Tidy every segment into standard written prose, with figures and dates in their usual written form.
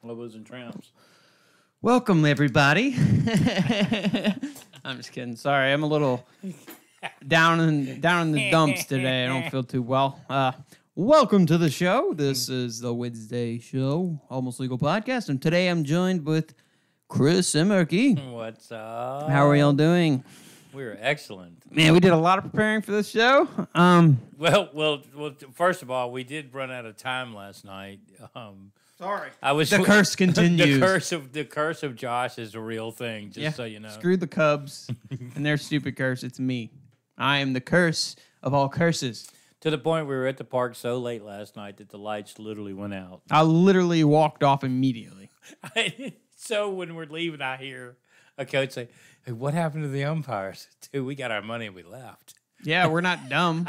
Lobos and Tramps. Welcome, everybody. I'm just kidding. Sorry, I'm a little down in the dumps today. I don't feel too well. Welcome to the show. This is the Wednesday show, Almost Legal Podcast, and today I'm joined with Chris Emmerke. What's up? How are y'all doing? We're excellent. Man, we did a lot of preparing for this show. Well. First of all, we did run out of time last night. Sorry. The curse continues. The curse of Josh is a real thing. So you know. Screw the Cubs and their stupid curse. It's me. I am the curse of all curses. To the point we were at the park so late last night that the lights literally went out. I literally walked off immediately. So when we're leaving, I hear a coach say, "Hey, what happened to the umpires?" Dude, we got our money and we left. Yeah, we're not dumb.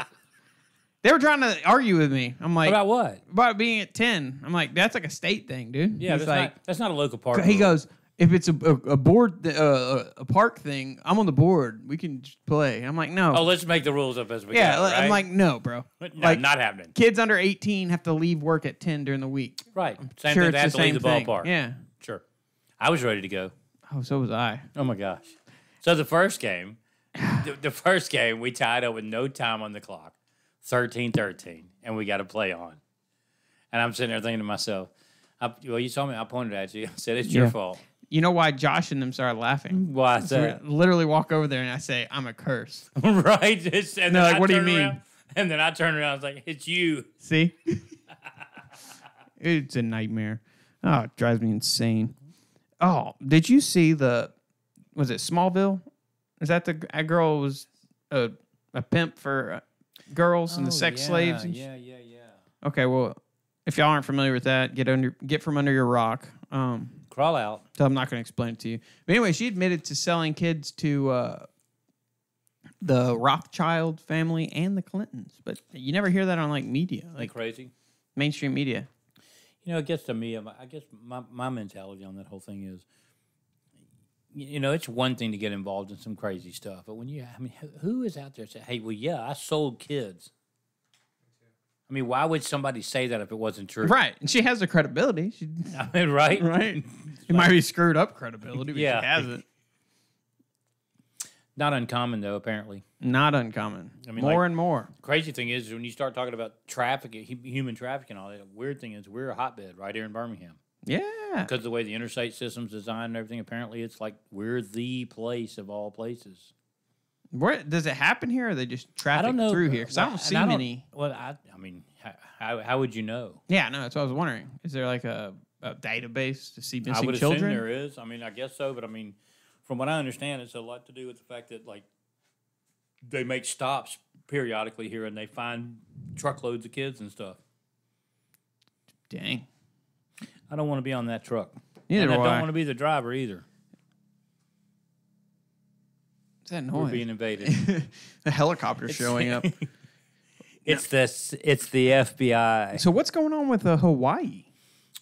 They were trying to argue with me. I'm like, about what? About being at 10. I'm like, that's like a state thing, dude. Yeah, that's not a local park. He goes, if it's a board, a park thing, I'm on the board. We can just play. I'm like, no. Oh, let's make the rules up as we go. Right? I'm like, no, bro. No, like, not happening. Kids under 18 have to leave work at 10 during the week. Right. Same thing. They have to leave the ballpark. Yeah. Sure. I was ready to go. Oh, so was I. Oh my gosh. So the first game, we tied up with no time on the clock. 13-13, and we got to play on. And I'm sitting there thinking to myself, you saw me, I pointed at you. I said, it's your fault. You know why Josh and them started laughing? Why is that? Literally walk over there and I say, I'm a curse. Right? And they're like, what do you mean? And then I turn around, I was like, it's you. See? It's a nightmare. Oh, it drives me insane. Oh, did you see was it Smallville? Is that the girl was a pimp for girls and the sex slaves? Yeah. Okay, well, if y'all aren't familiar with that, get from under your rock. Crawl out. So I'm not going to explain it to you. But anyway, she admitted to selling kids to the Rothschild family and the Clintons. But you never hear that on like media, like crazy mainstream media. You know, it gets to me. I guess my mentality on that whole thing is, you know, it's one thing to get involved in some crazy stuff, but when who is out there saying, "Hey, well, yeah, I sold kids." I mean, why would somebody say that if it wasn't true? Right, and she has the credibility. Right? Right. It might be screwed up credibility, but yeah. She has it. Not uncommon, though, apparently. Not uncommon. I mean, more and more. Crazy thing is, when you start talking about trafficking, human trafficking, all that, weird thing is we're a hotbed right here in Birmingham. Yeah. Because of the way the interstate system's designed and everything, apparently it's like we're the place of all places. Where does it happen here, or they just traffic through here? Because I don't see many. Well, I mean, how would you know? Yeah, no, that's what I was wondering. Is there like a database to see missing children? I would assume there is. I mean, I guess so, but I mean, from what I understand, it's a lot to do with the fact that, like, they make stops periodically here and they find truckloads of kids and stuff. Dang. I don't want to be on that truck. Neither and do I don't want to be the driver either. What's that noise? We're being invaded. The helicopter showing up. It's the FBI. So what's going on with Hawaii?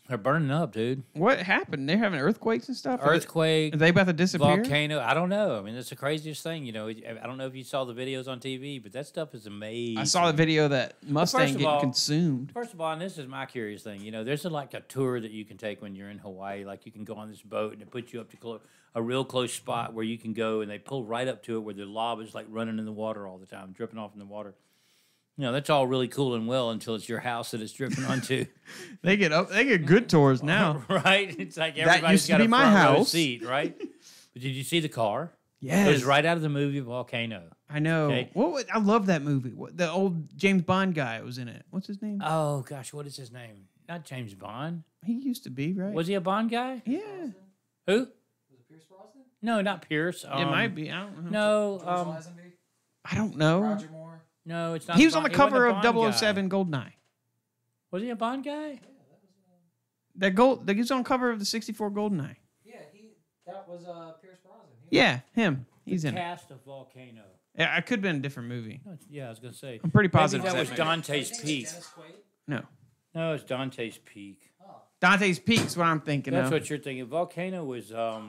They're burning up, dude. What happened? They're having earthquakes and stuff? Earthquake. Are they about to disappear? Volcano. I don't know. I mean, it's the craziest thing. You know, I don't know if you saw the videos on TV, but that stuff is amazing. I saw the video that Mustang getting consumed. First of all, and this is my curious thing, you know, there's like a tour that you can take when you're in Hawaii. Like you can go on this boat and it puts you up to a real close spot where you can go and they pull right up to it where the lava is like running in the water all the time, dripping off in the water. You know, that's all really cool and well until it's your house that it's dripping onto. They get good tours now. Right? It's like everybody's got a front row seat, right? But did you see the car? Yes. It was right out of the movie Volcano. I know. Okay? I love that movie. The old James Bond guy was in it. What's his name? Oh, gosh, what is his name? Not James Bond. He used to be, right? Was he a Bond guy? Yeah. Who? Was it Pierce Brosnan? No, not Pierce. It might be. I don't know. No. I don't know. Roger Moore. No, it's not. He was on the cover of 007 Goldeneye. Was he a Bond guy? Yeah, he was on cover of the 64 Goldeneye. Yeah, that was Pierce Brosnan. Yeah, him. He's in it. Cast of Volcano. Yeah, it could have been a different movie. No, yeah, I was going to say. I'm pretty positive that was Dante's Peak. No, it's Dante's Peak. Oh. Dante's Peak's what I'm thinking of. That's what you're thinking. Volcano was... What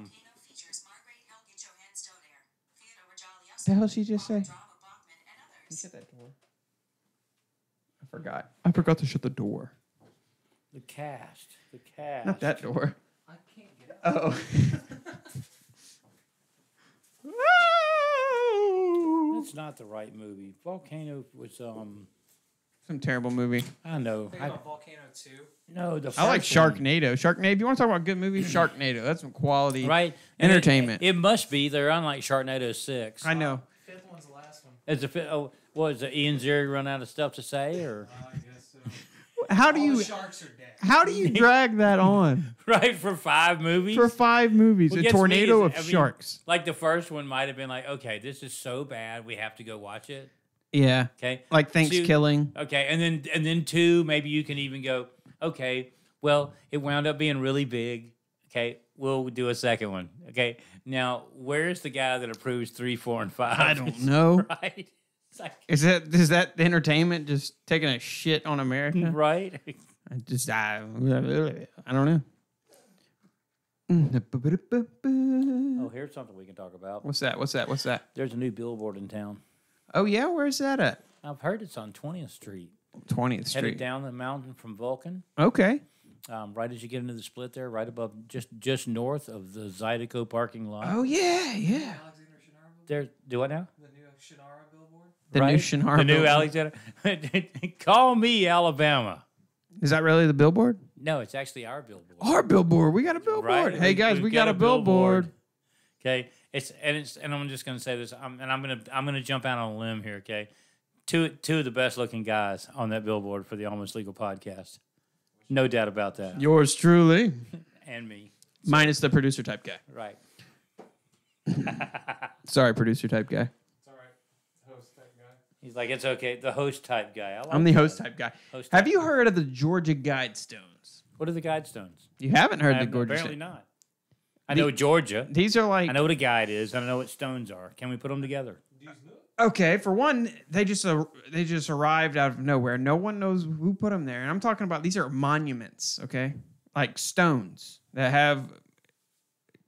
the hell did she just say? Shut that door. I forgot to shut the door. The cast. The cast. Not that door. I can't get out. Oh. That's not the right movie. Volcano was Some terrible movie. I know. Think about Volcano 2. No, the I like first one. Sharknado. Sharknado. If you want to talk about good movies, Sharknado. That's some quality Right? And entertainment. It must be. They're unlike Sharknado 6. I know. Fifth one's the last one. Is what is it? Ian Ziering run out of stuff to say, or I guess so. How do All you the sharks are dead. how do you drag that on right for 5 movies? for 5 movies? What A gets me tornado is, of I mean, sharks. Like the first one might have been like, okay, this is so bad, we have to go watch it. Yeah. Okay, Like Thanksgiving. okay, and then 2, maybe you can even go, okay, well, it wound up being really big. Okay, we'll do a second one. Okay, now where's the guy that approves 3, 4, and 5? I don't know. Right? It's like, Is that entertainment just taking a shit on America? right? I don't know. Oh, here's something we can talk about. What's that? There's a new billboard in town. Oh yeah, where's that at? I've heard it's on 20th Street. 20th Headed Street. down the mountain from Vulcan. Okay. Right as you get into the split there, right above, just north of the Zydeco parking lot. Oh yeah. Alexander Shannara billboard? There, do I know? The new Shannara billboard? The new Shannara The new billboard. Alexander. Call me Alabama. Is that really the billboard? No, it's actually our billboard. Our billboard. We got a billboard. Right? Hey guys, we got a billboard. Okay, and I'm just gonna say this, I'm gonna jump out on a limb here. Okay, two of the best looking guys on that billboard for the Almost Legal podcast, no doubt about that. Yours truly. And me, Minus the producer type guy. right? Sorry, producer type guy. It's all right. Host that guy. He's like, it's okay. The host type guy. I like I'm the that. host type guy. Host Have type. you heard of the Georgia Guidestones? What are the Guidestones? You haven't heard the Georgia Apparently Stones. not. I know Georgia. These are like I know what a guide is. And I know what stones are. Can we put them together? okay. For one, they just arrived out of nowhere. No one knows who put them there. And I'm talking about these are monuments. Okay, like stones that have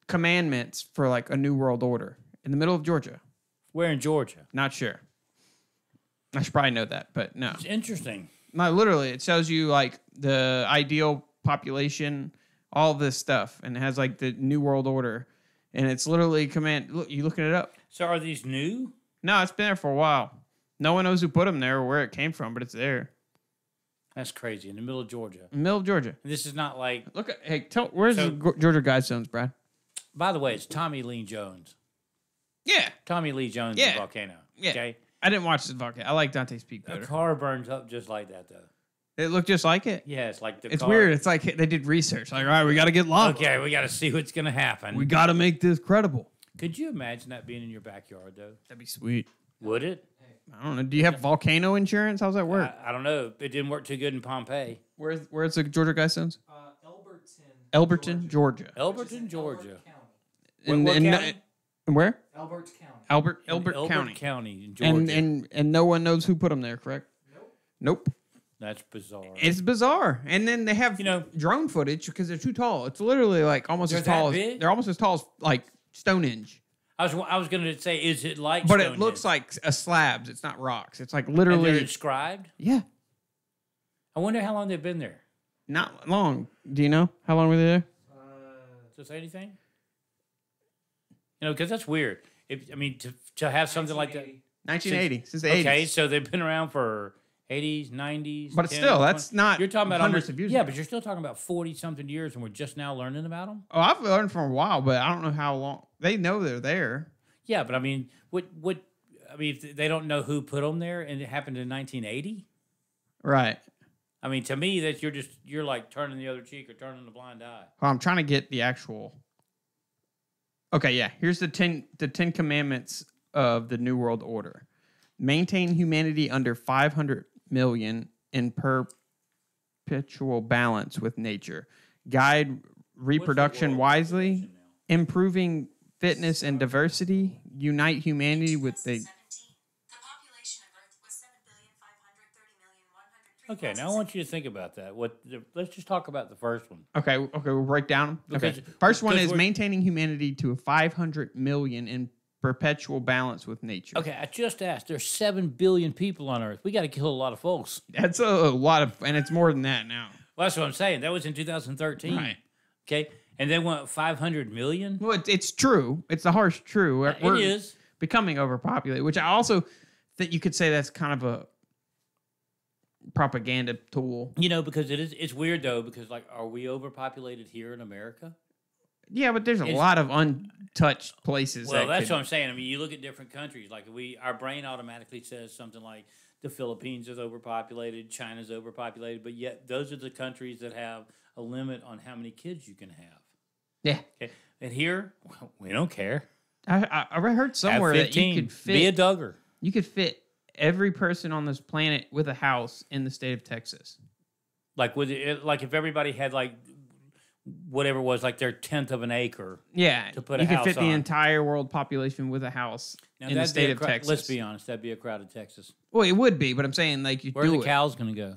commandments for like a new world order in the middle of Georgia. Where in Georgia? Not sure. I should probably know that, but no. It's interesting. No, literally, it tells you like the ideal population, all this stuff, and it has like the New World Order, and it's literally command. Look, you looking it up? So are these new? No, it's been there for a while. No one knows who put them there or where it came from, but it's there, That's crazy. In the middle of Georgia. in the middle of Georgia. This is not like. Look, hey, where's So- the Georgia Guidestones, Brad? By the way, it's Tommy Lee Jones. Yeah, Tommy Lee Jones Yeah. in Volcano. Yeah. Okay. I didn't watch this volcano. I like Dante's Peak The better. car burns up just like that, though. It looked just like it. Yeah, it's like the It's car. weird. It's like they did research. Like, all right, we got to get lava. Okay, we got to see what's gonna happen. We got to make this credible. Could you imagine that being in your backyard, though? That'd be sweet. Would it? I don't know. Do you have volcano insurance? How's that work? I don't know. It didn't work too good in Pompeii. Where's the Georgia Guidestones? Elberton, Elberton, Georgia. Elberton, Georgia. And, What and, county? and where? Albert County. Elbert Elbert County. County in Georgia. And no one knows who put them there, correct? Nope. That's bizarre. It's bizarre. And then they have drone footage because they're too tall. It's literally like almost They're as tall that as big? they're almost as tall as like Stonehenge. I was going to say, is it like? But it Stonehenge? looks like a slabs. It's not rocks. It's like And they're literally inscribed. yeah. I wonder how long they've been there. Not long. Do you know how long were they there? Does it say anything? Because that's weird. To have something like that. 1980 since the 80s. Okay, so they've been around for 80s, 90s. But still, that's not You're talking about hundreds almost, of years Yeah, ago. but you're still talking about 40-something years, and we're just now learning about them. Oh, I've learned for a while, but I don't know how long. They know they're there. Yeah, but if they don't know who put them there, and it happened in 1980. Right. To me, that you're like turning the other cheek or turning the blind eye. Well, I'm trying to get the actual. Okay, yeah. Here's the 10 commandments of the New World Order. Maintain humanity under 500 million in perpetual balance with nature. Guide reproduction wisely. Improving fitness and diversity. Unite humanity with the. Okay, now I want you to think about that. Let's just talk about the first one. Okay, we'll break down. Okay, Because- first one because is we're- maintaining humanity to 500 million in perpetual balance with nature. Okay, I just asked. There's 7 billion people on Earth. We got to kill a lot of folks. That's a lot of, and it's more than that now. Well, that's what I'm saying. That was in 2013. Right. Okay. And they went 500 million. Well, it's true. It's the harsh true. We're It is. becoming overpopulated, which I also think you could say that's kind of a propaganda tool. You know, because it's weird though, because like, are we overpopulated here in America? Yeah, but there's a lot of untouched places. Well, that's what I'm saying. I mean, you look at different countries, like our brain automatically says something like the Philippines is overpopulated, China's overpopulated, but yet those are the countries that have a limit on how many kids you can have. Yeah. Okay. And here, well, we don't care. I heard somewhere have that you 15. could fit. Be a Duggar. You could fit every person on this planet with a house in the state of Texas. Like like if everybody had like whatever it was, like their 1/10 of an acre. Yeah, To put a you could house fit the on. entire world population with a house Now, in the that'd be state a of Texas. Let's be honest, that'd be a crowded Texas. Well, it would be, but I'm saying like you Where are do the it. cows going to go?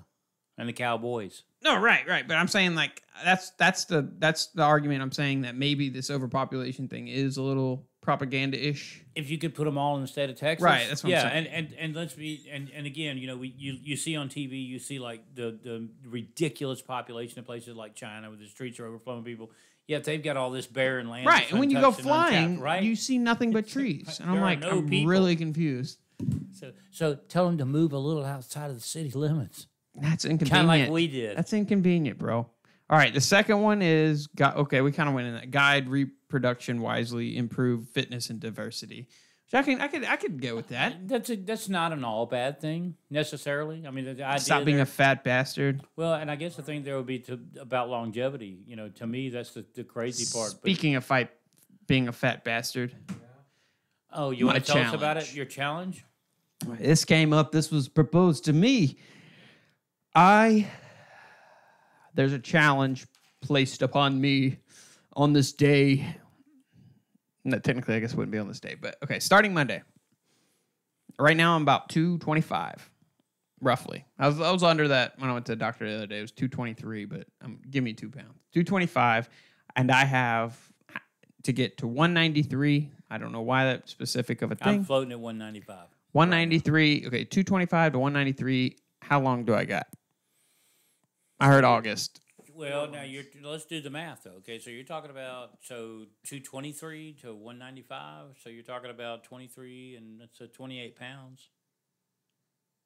And the cowboys. No, right. But I'm saying like that's the argument. I'm saying that maybe this overpopulation thing is a little propaganda-ish. If you could put them all in the state of Texas, Right, that's what I'm saying. and let's be and again, you know, you see on TV, you see like the ridiculous population of places like China where the streets are overflowing with people. Yet they've got all this barren land, Right, that's and when you go untouched and untapped, flying, right? you see nothing but trees, and I'm There are like, no I'm people. really confused. So tell them to move a little outside of the city limits, That's inconvenient. kind of like we did. That's inconvenient, bro. All right, the second one is okay. We kind of went in that guide reproduction wisely, improve fitness and diversity. Which I could go with that. That's not an all bad thing necessarily. I mean, the idea Stop being there- a fat bastard. well, and I guess the thing there would be about longevity. You know, to me, that's the crazy part. But- Speaking of being a fat bastard, oh, you want my to tell us about challenge. it? Your challenge? this came up. This was proposed to me. There's a challenge placed upon me on this day. No, technically, I guess it wouldn't be on this day, but okay. Starting Monday. Right now, I'm about 225, roughly. I was under that when I went to the doctor the other day. It was 223, but give me 2 pounds. 225, and I have to get to 193. I don't know why that specific of a thing. I'm floating at 195. 193. Okay, 225 to 193. How long do I got? I heard August. Well, now let's do the math though. Okay, so you're talking about 223 to 195. So you're talking about 23, and that's 28 pounds.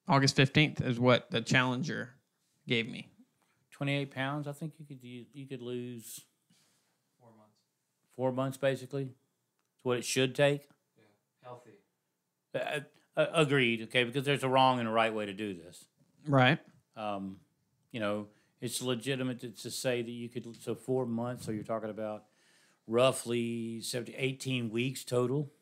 August 15th is what the challenger gave me. 28 pounds. I think you could lose 4 months. 4 months basically. It's what it should take. Yeah. Healthy. Agreed. Okay, because there's a wrong and a right way to do this. Right. You know, it's legitimate to say that you could. So 4 months. So you're talking about roughly 18 weeks total.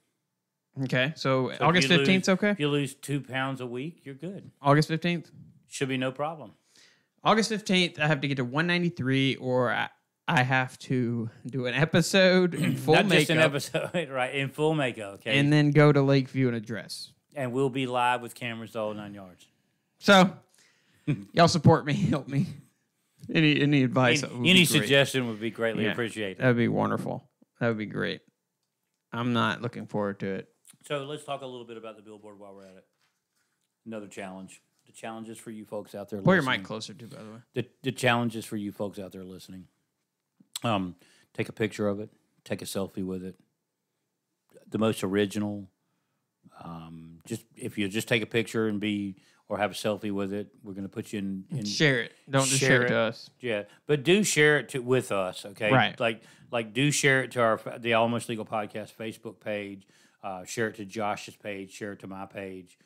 Okay. So So if August you 15th, okay? If you lose 2 pounds a week, you're good. August 15th? Should be no problem. August 15th, I have to get to 193 or I have to do an episode in full Not makeup. just an episode, right? In full makeup, okay? And then go to Lakeview in a dress. And we'll be live with cameras the whole 9 yards. So, y'all support me, help me. Any advice? would be Any great. suggestion would be greatly Yeah. appreciated. That would be wonderful. That would be great. I'm not looking forward to it. So let's talk a little bit about the billboard while we're at it. Another challenge. The challenge is for you folks out there Pull your listening. mic closer too, by the way. The challenge is for you folks out there listening. Take a picture of it. Take a selfie with it. The most original. If you just take a picture or have a selfie with it, we're going to put you in Share it. Don't just share it to us. Yeah, but do share it with us, okay? Right. Like do share it to the Almost Legal Podcast Facebook page. Share it to Josh's page. Share it to my page.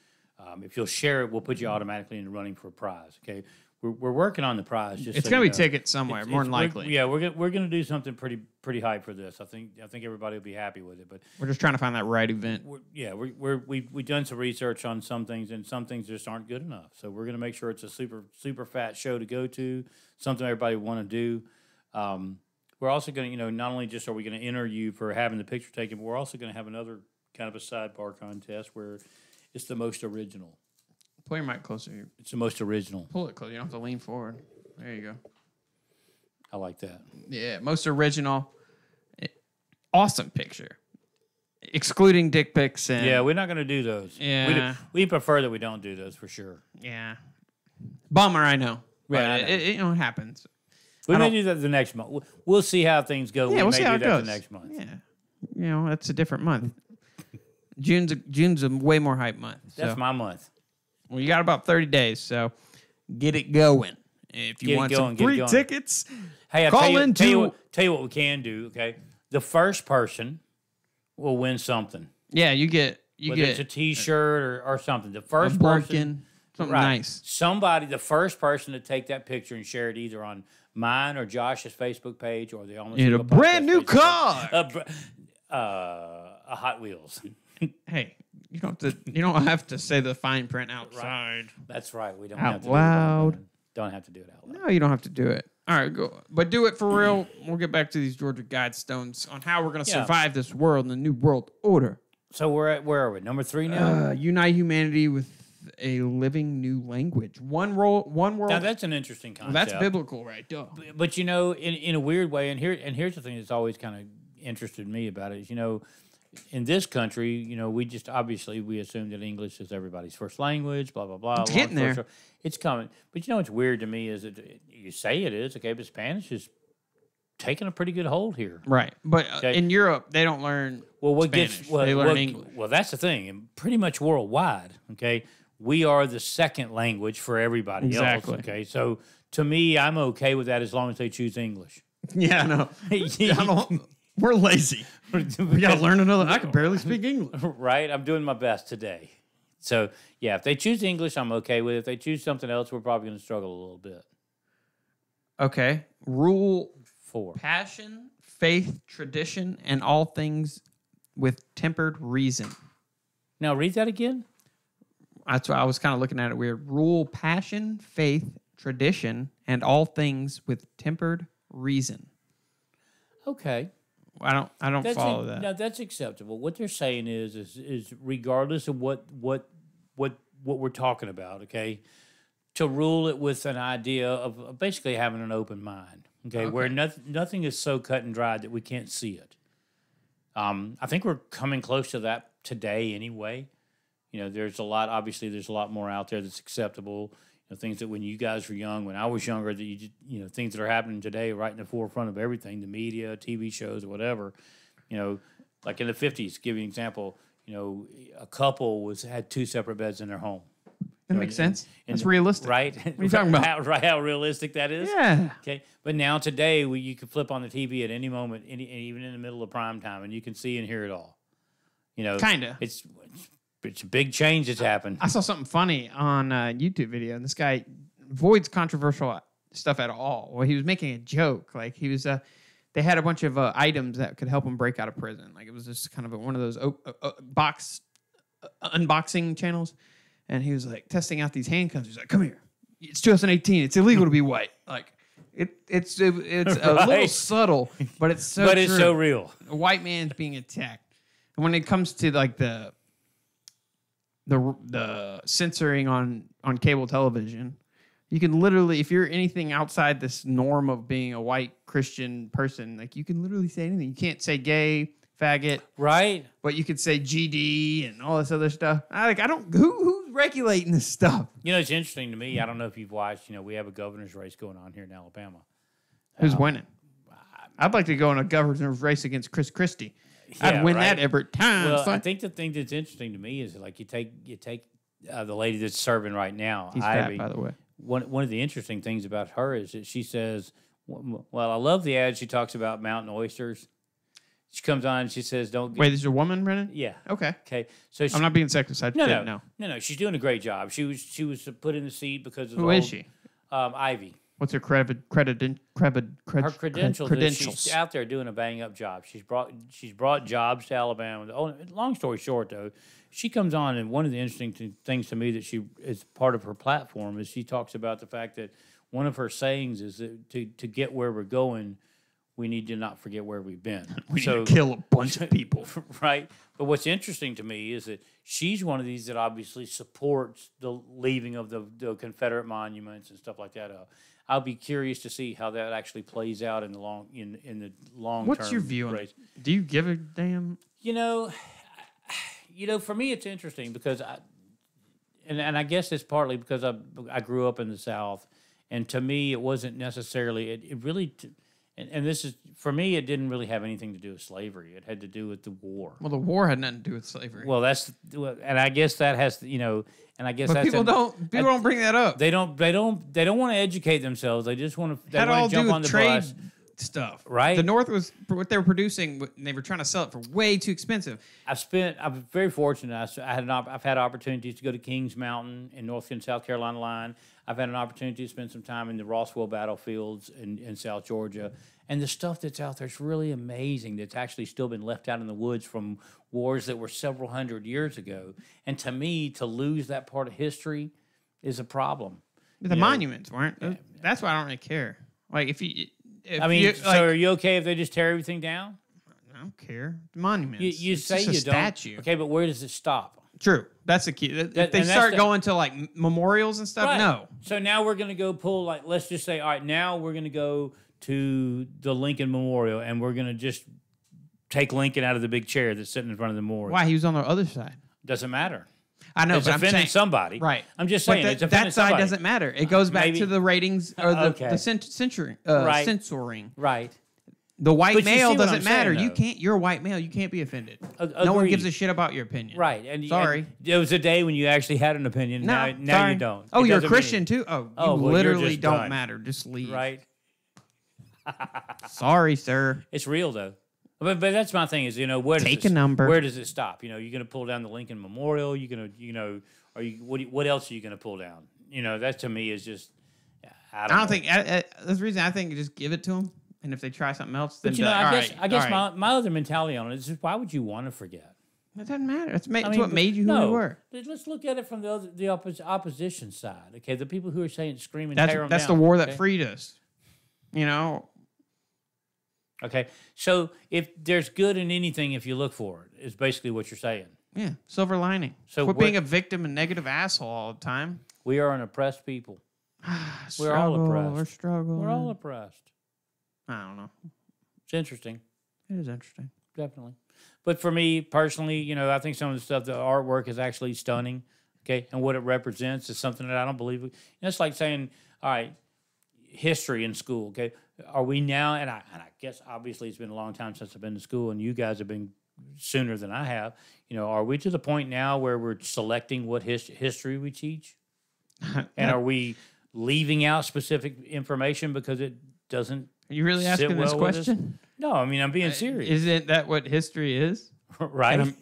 If you'll share it, we'll put you automatically in the running for a prize. Okay, we're working on the prize. Just It's so going you to know. be tickets somewhere, more than likely. We're gonna do something pretty hype for this. I think everybody will be happy with it. But We're just trying to find that right event. we've done some research on some things, and some things just aren't good enough. So we're gonna make sure it's a super fat show to go to, something everybody want to do. We're also gonna, not only just are we gonna enter you for having the picture taken, but we're also gonna have another kind of a sidebar contest where it's the most original. Pull your mic closer. It's the most original. Pull it closer. You don't have to lean forward. There you go. I like that. Yeah, most original. Awesome picture. Excluding dick pics and... Yeah, we're not going to do those. Yeah. We prefer that we don't do those for sure. Yeah. Bummer, I know. But Yeah, I know. it happens. We may do that the next month. We'll see how things go. Yeah, we'll see how do it that goes. the next month. Yeah, that's a different month. June's a way more hype month. That's so. my month. Well, you got about 30 days, so get it going. If you want some free tickets, hey, I'll call tell you what we can do. Okay, the first person will win something. Yeah, you get Whether it's a T-shirt or something. The first a person, something right, nice. The first person to take that picture and share it either on mine or Josh's Facebook page or the Almost Get a Legal brand new Facebook car. a Hot Wheels. Hey, you don't have to say the fine print outside. Right. That's right. We don't Out have to loud. Don't have to do it out loud. No, you don't have to do it. All right, go. But do it for real. We'll get back to these Georgia Guidestones on how we're going to survive this world and the new world order. So where are we? Number 3 now? Unite humanity with a living new language. One world. Now that's an interesting concept. That's biblical, right? Duh. But in a weird way, and here's the thing that's always kind of interested me about it is, in this country, we just obviously we assume that English is everybody's first language, blah blah blah. It's getting there. It's coming. But what's weird to me is that you say it is, okay, but Spanish is taking a pretty good hold here. Right. But in Europe, they don't learn Spanish. They learn English. Well, that's the thing. And pretty much worldwide, okay, we are the second language for everybody else. Okay, so to me, I'm okay with that as long as they choose English. Yeah, no. We're lazy. We got to learn another. I can barely speak English. Right? I'm doing my best today. So, yeah, if they choose English, I'm okay with it. If they choose something else, we're probably going to struggle a little bit. Okay. Rule 4. Passion, faith, tradition, and all things with tempered reason. Now, read that again. That's why I was kind of looking at it weird. Rule passion, faith, tradition, and all things with tempered reason. Okay. I don't follow that. No, that's acceptable. What they're saying is regardless of what we're talking about, okay, to rule it with an idea of basically having an open mind, okay. Where nothing is so cut and dried that we can't see it. I think we're coming close to that today anyway. There's a lot more out there that's acceptable. Things that when you guys were young, when I was younger, that things that are happening today, right in the forefront of everything, the media, TV shows, or whatever. Like in the 50s, give you an example. A couple had 2 separate beds in their home. That makes sense. That's realistic, right? What are you talking about? Right? How realistic that is? Yeah. Okay. But now today, you can flip on the TV at any moment, even in the middle of prime time, and you can see and hear it all. Kinda. It's a big change that's happened. I saw something funny on a YouTube video, and this guy avoids controversial stuff at all. Well, he was making a joke. Like, he was, they had a bunch of items that could help him break out of prison. Like, it was just kind of one of those unboxing channels. And he was, like, testing out these handcuffs. He's like, come here. It's 2018. It's illegal to be white. Like, it's a little subtle, but it's so it's so real. A white man's being attacked. And when it comes to, like, the censoring on cable television, you can literally, if you're anything outside this norm of being a white Christian person, like, you can literally say anything. You can't say gay, faggot, right? But you could say GD and all this other stuff. Who's regulating this stuff? It's interesting to me. I don't know if you've watched. We have a governor's race going on here in Alabama. Who's winning? I'd like to go in a governor's race against Chris Christie. I'd win that every time. Well, I think the thing that's interesting to me is like you take the lady that's serving right now. He's Ivy, fat, by the way. One of the interesting things about her is that she says, "Well, I love the ad." She talks about mountain oysters. She comes on and she says, "Don't wait." This is a woman, Brennan? Yeah. Okay. So I'm not being sexist. I didn't know. No. She's doing a great job. She was put in the seat because of who is she? Ivy. What's her Her credentials. Credentials. She's out there doing a bang up job. She's brought jobs to Alabama. Oh, long story short, though, she comes on, and one of the interesting things to me that she is part of her platform is she talks about the fact that one of her sayings is that to get where we're going, we need to not forget where we've been. We need to kill a bunch of people. Right? But what's interesting to me is that she's one of these that obviously supports the leaving of the Confederate monuments and stuff like that. I'll be curious to see how that actually plays out in the long term. What's your view on it? Do you give a damn? For me, it's interesting because I guess it's partly because I grew up in the South, And to me, it wasn't necessarily, it really, and this is, for me, it didn't really have anything to do with slavery. It had to do with the war. Well, the war had nothing to do with slavery. Well, and I guess that has, and I guess but that's people don't bring that up. They don't want to educate themselves. They just want to, jump on the trade bus. Stuff, right? The North was what they were producing, and they were trying to sell it for way too expensive. I'm very fortunate. I've had opportunities to go to Kings Mountain in North and South Carolina line. I've had an opportunity to spend some time in the Rosswell battlefields in South Georgia, and the stuff that's out there is really amazing. That's actually still been left out in the woods from wars that were several hundred years ago. And to me, to lose that part of history is a problem. The monuments weren't. That's why I don't really care. Like if you. So are you okay if they just tear everything down? I don't care. The monuments. You say you don't. Statue. Okay, but where does it stop? True. That's the key. If they start going to like memorials and stuff, right. No. So now we're going to go pull, like, let's just say, all right, now we're going to go to the Lincoln Memorial and we're going to just take Lincoln out of the big chair that's sitting in front of the memorial. Why? He was on the other side. Doesn't matter. I know, it's but offending I'm saying, somebody. Right. I'm just saying, it's offending that side somebody. doesn't matter. It goes back to the ratings or the censoring. Right. Censoring. Right. The white male doesn't saying, matter. though. You can't. You're a white male. You can't be offended. Agreed. No one gives a shit about your opinion. Right. And sorry. And there was a day when you actually had an opinion. Now you don't. Oh, you're a doesn't Christian mean, too. Oh, well, you you're literally just don't done. matter. Just leave. Right. Sorry, sir. It's real though. But that's my thing is, where does Take a number. Where does it stop? You're going to pull down the Lincoln Memorial. You're going to, what else are you going to pull down? That to me is just, I don't think. That's the reason I think just give it to them. And if they try something else, then I guess my other mentality on it is just, why would you want to forget? It doesn't matter. It's what made you who you were. Let's look at it from the opposition side. Okay, the people who are saying screaming, that's the war that freed us. Okay, so if there's good in anything, if you look for it, is basically what you're saying. Yeah, silver lining. So quit being a victim and negative asshole all the time. We are an oppressed people. We're all oppressed. We're struggling. We're all oppressed. I don't know. It's interesting. It is interesting. Definitely. But for me personally, I think some of the stuff, the artwork is actually stunning. Okay. And what it represents is something that I don't believe. It's like saying, all right, history in school. Okay. Are we now, and I guess obviously it's been a long time since I've been to school and you guys have been sooner than I have. Are we to the point now where we're selecting what history we teach? And are we leaving out specific information because it doesn't Are you really asking this question? No, I mean, I'm being serious. Isn't that what history is? Right.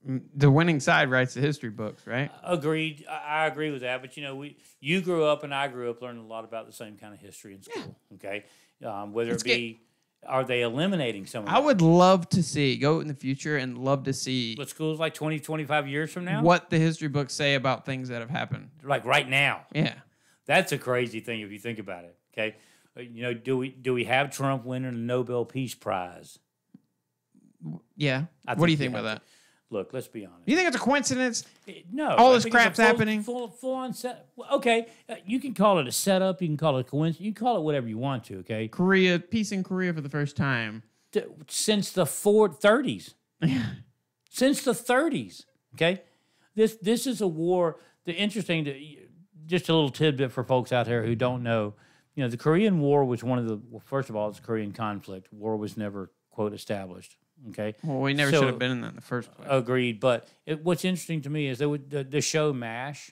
The winning side writes the history books, right? Agreed. I agree with that. But, you grew up and I grew up learning a lot about the same kind of history in school, okay? Are they eliminating some of that? I would love to go in the future and love to see what schools like 20, 25 years from now? What the history books say about things that have happened. Like right now. Yeah. That's a crazy thing if you think about it, okay? Do we have Trump winning a Nobel Peace Prize? Yeah. What do you think about that? Look, let's be honest. You think it's a coincidence? No. All this crap's happening? Full on set. Okay, you can call it a setup. You can call it a coincidence. You can call it whatever you want to, okay? Peace in Korea for the first time. Since the 30s. Since the 30s, okay? This is a war. Just a little tidbit for folks out there who don't know, the Korean War was first of all, it's a Korean conflict. War was never, quote, established. Okay. Well, we never should have been in that in the first place. Agreed. But what's interesting to me is the show MASH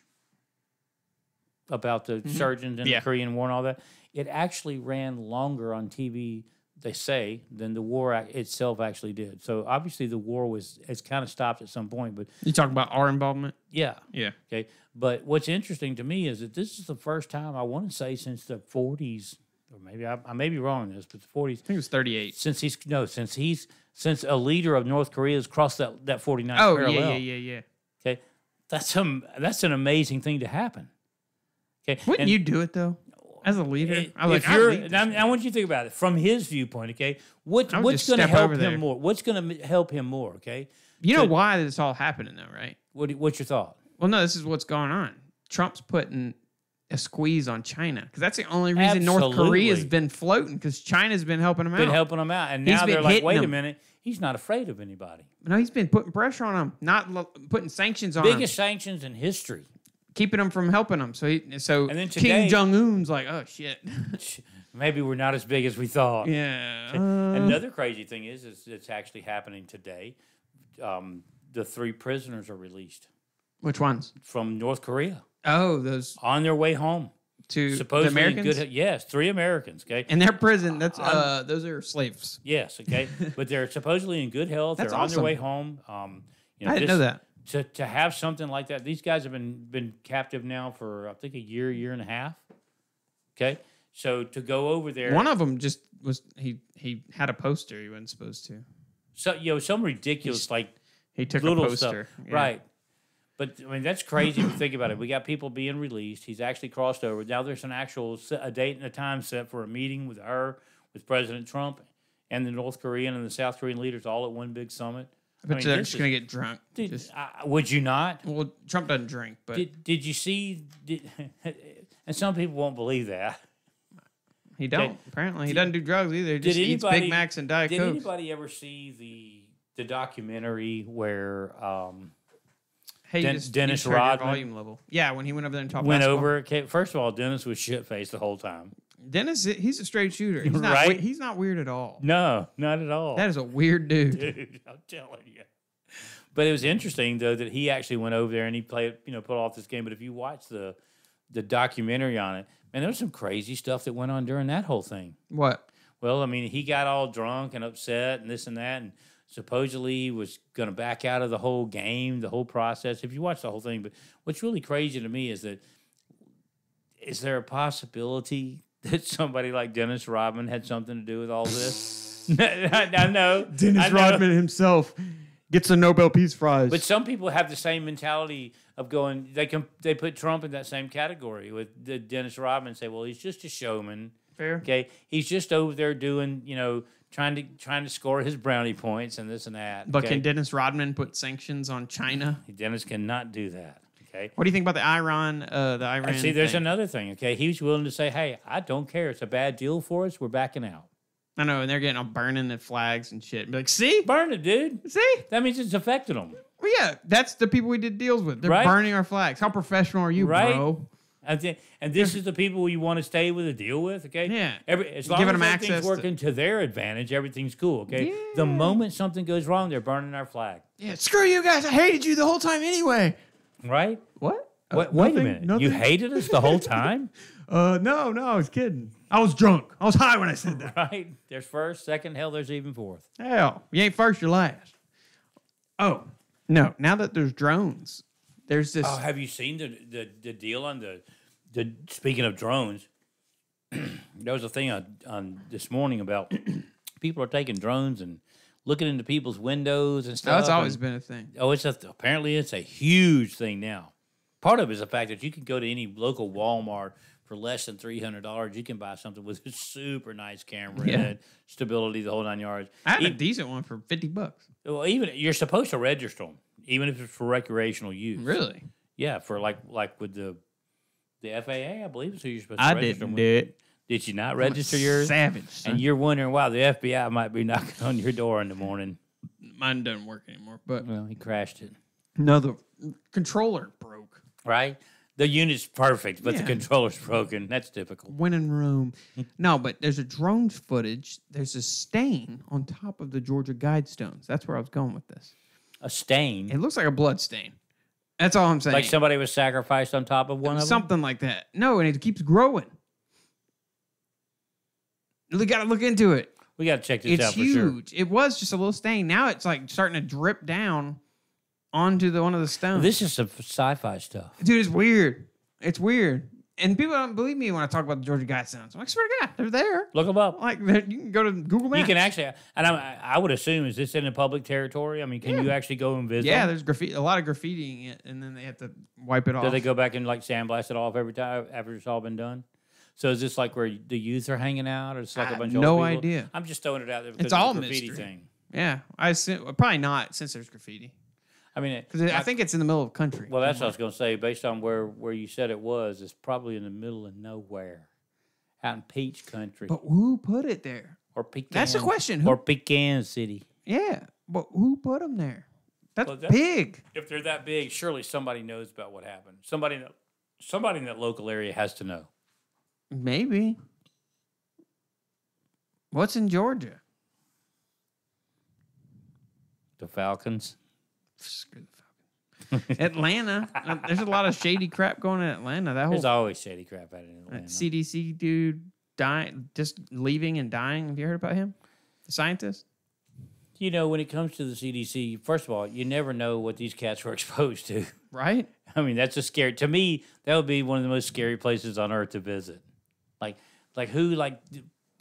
about the surgeons in the Korean War and all that, it actually ran longer on TV, they say, than the war itself actually did. So obviously the war has kind of stopped at some point. But you talk about our involvement? Yeah. Yeah. Okay. But what's interesting to me is that this is the first time, I want to say, since the 40s, or maybe I may be wrong on this, but the 40s. I think it was 38. Since a leader of North Korea has crossed that 49th parallel. Yeah. Okay, that's an amazing thing to happen. Okay, wouldn't you do it though, as a leader? I want you to think about it from his viewpoint. Okay, what's going to help him more? What's going to help him more? Okay, you know why this is all happening though, right? What's your thought? Well, no, this is what's going on. Trump's putting a squeeze on China because that's the only reason North Korea's been floating because China's been helping them out. And now they're like, wait a minute, he's not afraid of anybody. No, he's been putting pressure on them, not putting sanctions on them. Biggest sanctions in history. keeping them from helping them. So And then Kim today- Jong Un's like, oh shit, Maybe we're not as big as we thought. yeah. Another crazy thing is it's actually happening today. The 3 prisoners are released Which ones? from North Korea Oh, those on their way home. two the Supposedly in Americans yes, 3 Americans. Okay. in their prison. That's those are slaves. Yes. Okay. But they're supposedly in good health. That's They're on awesome. their way home. I didn't know that. To have something like that, these guys have been captive now for I think a year and a half. Okay. So to go over there, One of them just was he had a poster he wasn't supposed to. so some ridiculous He took a little poster, stuff, yeah. right? But I mean that's crazy if you think about it. We got people being released. He's actually crossed over. Now there's an actual a date and a time set for a meeting with President Trump, and the North Korean and the South Korean leaders all at one big summit. But mean, they're this just is- gonna get drunk. Dude, would you not? Well, Trump doesn't drink, but Did you see? And some people won't believe that. he don't. Apparently, he doesn't do drugs either. He Did just eats anybody- Big Macs and Diet Did Cokes. anybody ever see the documentary where Hey, Den- you just Dennis you turned your Rodman volume level. Yeah, when he went over there and talked went basketball. over? Okay, first of all, Dennis was shit faced the whole time. Dennis, he's a straight shooter. He's not. Right? He's not weird at all. No, not at all. That is a weird dude. Dude, I'm telling you. But it was interesting though that he actually went over there and he played, put off this game. But if you watch the documentary on it, man, there was some crazy stuff that went on during that whole thing. What? Well, I mean, he got all drunk and upset and this and that, and supposedly he was going to back out of the whole game, the whole process. If you watch the whole thing, but what's really crazy to me is that is there a possibility that somebody like Dennis Rodman had something to do with all this? I know. Dennis I know. Rodman himself gets a Nobel Peace Prize. But some people have the same mentality of going. They put Trump in that same category with Dennis Rodman and say, well, he's just a showman. fair. Okay, he's just over there doing, trying to score his brownie points and this and that. But okay? can Dennis Rodman put sanctions on China? Dennis cannot do that. Okay. What do you think about the Iran? And see, there's thing? another thing. Okay, he was willing to say, "Hey, I don't care. It's a bad deal for us. We're backing out. I know, and they're getting all burning the flags and shit. Be like, see, Burn it, dude. see. That means it's affected them, Well, yeah, that's the people we did deals with. They're Right? burning our flags. How professional are you, Right? bro? and this is the people you want to stay with and deal with. Okay. Yeah. As long Giving as them everything's access to- working to their advantage, everything's cool. Okay. Yeah. The moment something goes wrong, they're burning our flag. Yeah, screw you guys. I hated you the whole time anyway. Right? What? Wait a Nothing? minute. Nothing? You hated us the whole time? No, I was kidding. I was drunk. I was high when I said that. Right? There's first, second, hell, there's even fourth. Hell, you ain't first, you're last. Oh, no. Now that there's drones, there's this. Oh, have you seen the deal on the speaking of drones? There was a thing on this morning about people are taking drones and looking into people's windows and stuff. That's always and- been a thing. Oh, apparently it's a huge thing now. Part of it is the fact that you can go to any local Walmart for less than $300. You can buy something with a super nice camera Yeah. and stability, the whole 9 yards. I had a Even- decent one for $50. Well, even you're supposed to register them, even if it's for recreational use. Really? Yeah, for like with the FAA, I believe is who you're supposed to I register didn't them do with. it. Did you not register yours? Savage. Son. And you're wondering why the FBI might be knocking on your door in the morning. Mine doesn't work anymore. But Well, he crashed it. no, the controller broke. Right? The unit's perfect, but the Yeah. controller's broken. That's typical. When in Rome. No, but there's a drone footage. There's a stain on top of the Georgia Guidestones. That's where I was going with this. A stain. It looks like a blood stain. That's all I'm saying. Like somebody was sacrificed on top of one of them? Something like that. No, and it keeps growing. We got to look into it. We got to check this It's out for sure. huge. It was just a little stain. Now it's like starting to drip down onto one of the stones. This is some sci-fi stuff. Dude, it's weird. It's weird. And people don't believe me when I talk about the Georgia Guidestones. I'm like, swear to God, they're there. Look them up. Like, you can go to Google Maps. You can actually, and I would assume, is this in a public territory? I mean, can you actually go and visit? Yeah, them? there's graffiti, a lot of graffitiing it, and then they have to wipe it off. Do they go back and like sandblast it off every time after it's all been done? So is this like where the youth are hanging out, or it's like I a bunch have of old no people? idea. I'm just throwing it out there because It's of all the graffiti mystery. thing. Yeah, I assume, probably not since there's graffiti. I mean, Because I think it's in the middle of country. well, that's what I was going to say. Based on where you said it was, it's probably in the middle of nowhere, out in Peach Country But who put it there? or Pecan. That's the question. Who- Or Pecan City. Yeah, but who put them there? That's Well, that's- big. If they're that big, surely somebody knows about what happened. Somebody Somebody in that local area has to know. Maybe. What's in Georgia? The Falcons. Screw the Falcons. Atlanta. There's a lot of shady crap going on in Atlanta. That There's whole always shady crap out in Atlanta. CDC dude dying, just leaving and dying. Have you heard about him? The scientist? You know, when it comes to the CDC, first of all, you never know what these cats were exposed to. Right? I mean, that's a scary. To me, that would be one of the most scary places on earth to visit. Like who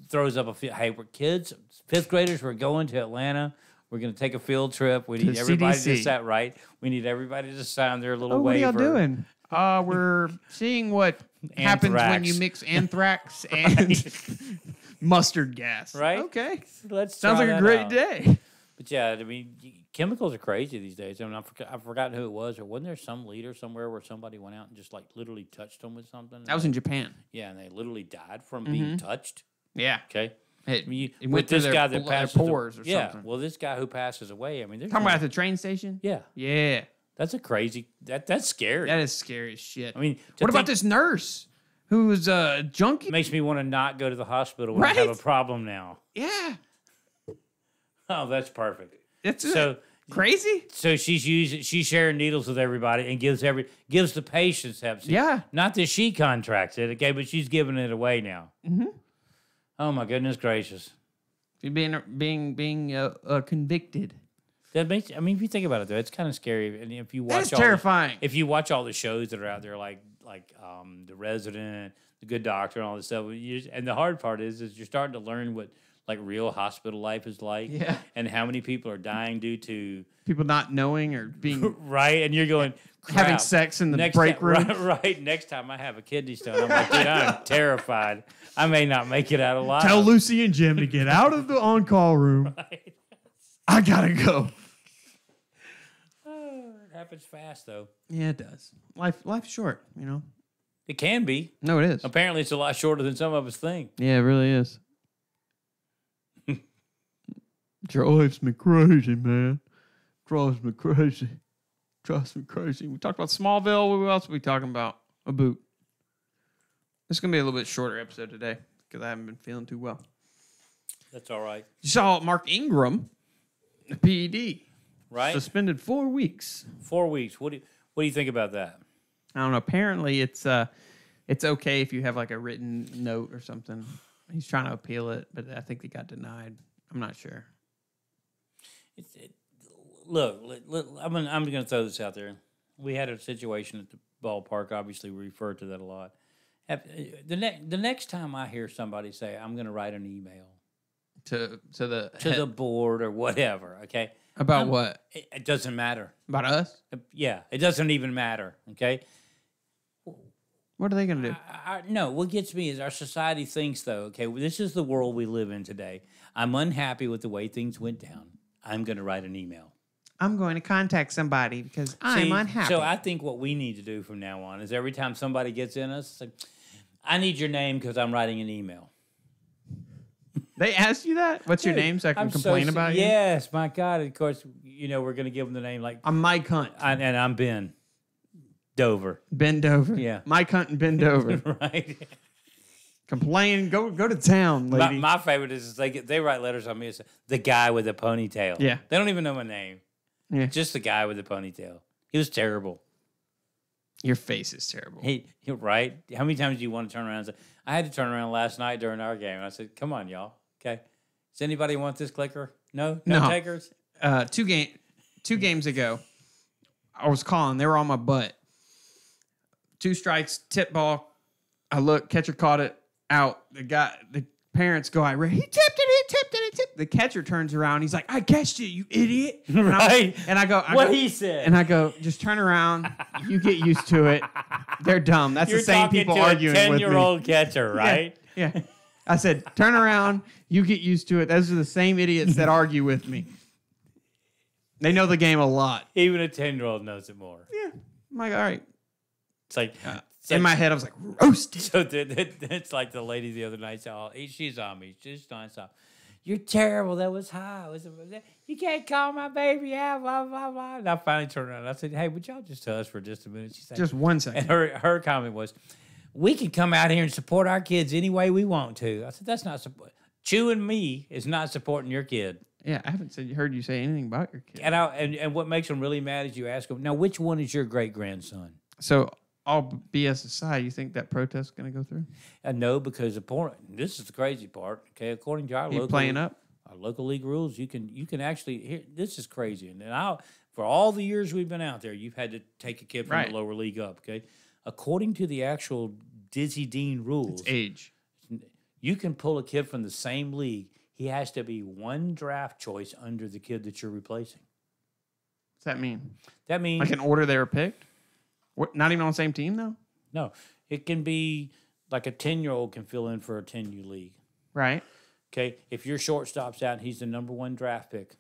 throws up hey, we're kids, fifth graders. We're going to Atlanta. We're going to take a field trip. We need everybody CDC. to sign. Right. We need everybody to sign their little What are waiver. y'all doing? We're seeing what happens when Anthrax. you mix anthrax and mustard gas. Right? Okay. Let's Sounds try like a that great out. day. But yeah, I mean, chemicals are crazy these days. I mean, I've forgotten who it was. Or wasn't there some leader somewhere where somebody went out and just literally touched them with something? That was in Japan. Yeah, and they literally died from being touched. Yeah. Okay. It, I mean, it with went through this their, guy that their passes pores or yeah, something. well, this guy who passes away. I mean, there's Talking no- about at the train station? yeah, Yeah. that's a crazy. That's scary. That is scary as shit. I mean, what about this nurse who was a junkie? Makes me want to not go to the hospital when I have a Right? problem now. Yeah. Oh, that's perfect. It's So crazy. So she's sharing needles with everybody and gives the patients Hep C. Yeah. Not that she contracts it, okay, but she's giving it away now. Mm-hmm. Oh my goodness gracious. Being convicted. That makes. I mean, if you think about it, though, it's kind of scary. And if you watch, That's terrifying. If you watch all the shows that are out there, like The Resident, The Good Doctor, and all this stuff, and the hard part is you're starting to learn what real hospital life is like, Yeah. and how many people are dying due to People not knowing or being right, and you're going having crap. sex in the Next break ti- room. Right. Next time I have a kidney stone, I'm like, dude, I'm terrified. I may not make it out alive. Tell Lucy and Jim to get out of the on-call room. Right. I gotta go. Oh, it happens fast, though. Yeah, it does. Life's short, you know. It can be. No, it is. Apparently, it's a lot shorter than some of us think. Yeah, it really is. Drives me crazy, man. Drives me crazy. Drives me crazy. We talked about Smallville. What else are we talking about? A boot. This is going to be a little bit shorter episode today because I haven't been feeling too well. That's all right. You saw Mark Ingram, the PED, Right? suspended 4 weeks. 4 weeks. What do you think about that? I don't know. Apparently, it's okay if you have like a written note or something. He's trying to appeal it, but I think they got denied. I'm not sure. Look, I'm going to throw this out there. We had a situation at the ballpark. Obviously, we refer to that a lot. The next time I hear somebody say, "I'm going to write an email To the board or whatever," okay, about what? it doesn't matter. About us? Yeah, it doesn't even matter. Okay. What are they going to do? No, what gets me is our society thinks, though, okay, well, this is the world we live in today. I'm unhappy with the way things went down. I'm going to write an email. I'm going to contact somebody because I'm See, unhappy. So I think what we need to do from now on is every time somebody gets in us, say, I need your name because I'm writing an email. They asked you that? What's your Dude, name so I can I'm complain about you? Yes, my God. Of course, we're going to give them the name like, I'm Mike Hunt. and I'm Ben Dover. Bend over. Yeah. Mike Hunt and bend over. Right? Complain. Go to town, lady. My favorite is they write letters on me. It's the guy with the ponytail. Yeah. They don't even know my name. Yeah. Just the guy with the ponytail. He was terrible. Your face is terrible. He right? How many times do you want to turn around and say, I had to turn around last night during our game. And I said, come on, y'all. Okay. Does anybody want this clicker? No? No takers? 2 games ago, I was calling. They were on my butt. 2 strikes, tip ball. I look, catcher caught it out. The parents go, he tipped it. The catcher turns around. He's like, I catched it, you idiot. Right. And I go, he said. And I go, just turn around. You get used to it. They're dumb. That's You're the same talking people to arguing a with me. 10-year-old catcher, right? Yeah. I said, turn around. You get used to it. Those are the same idiots that argue with me. They know the game a lot. Even a 10-year-old knows it more. Yeah. I'm like, all right. It's like... In my head, I was like, roasted. So it's like the lady the other night said, she's on me. She's nonstop. You're terrible. That was high. You can't call my baby out, blah, blah, blah. And I finally turned around and I said, hey, would y'all just tell us for just a minute? She said, Just 1 second. and her comment was, we can come out here and support our kids any way we want to. I said, that's not support. Chewing me is not supporting your kid. Yeah, I haven't heard you say anything about your kid. And what makes them really mad is you ask them, now, which one is your great-grandson? So, all BS aside, you think that protest is going to go through? No, because this is the crazy part. Okay, according to our local league rules, you can actually this is crazy. And for all the years we've been out there, you've had to take a kid from the lower league up. Okay, according to the actual Dizzy Dean rules, it's age. You can pull a kid from the same league. He has to be one draft choice under the kid that you're replacing. What's that mean? That means like in order they were picked. What, not even on the same team, though? No. It can be like a 10-year-old can fill in for a 10U league. Right. Okay. If your shortstop's out and he's the number one draft pick.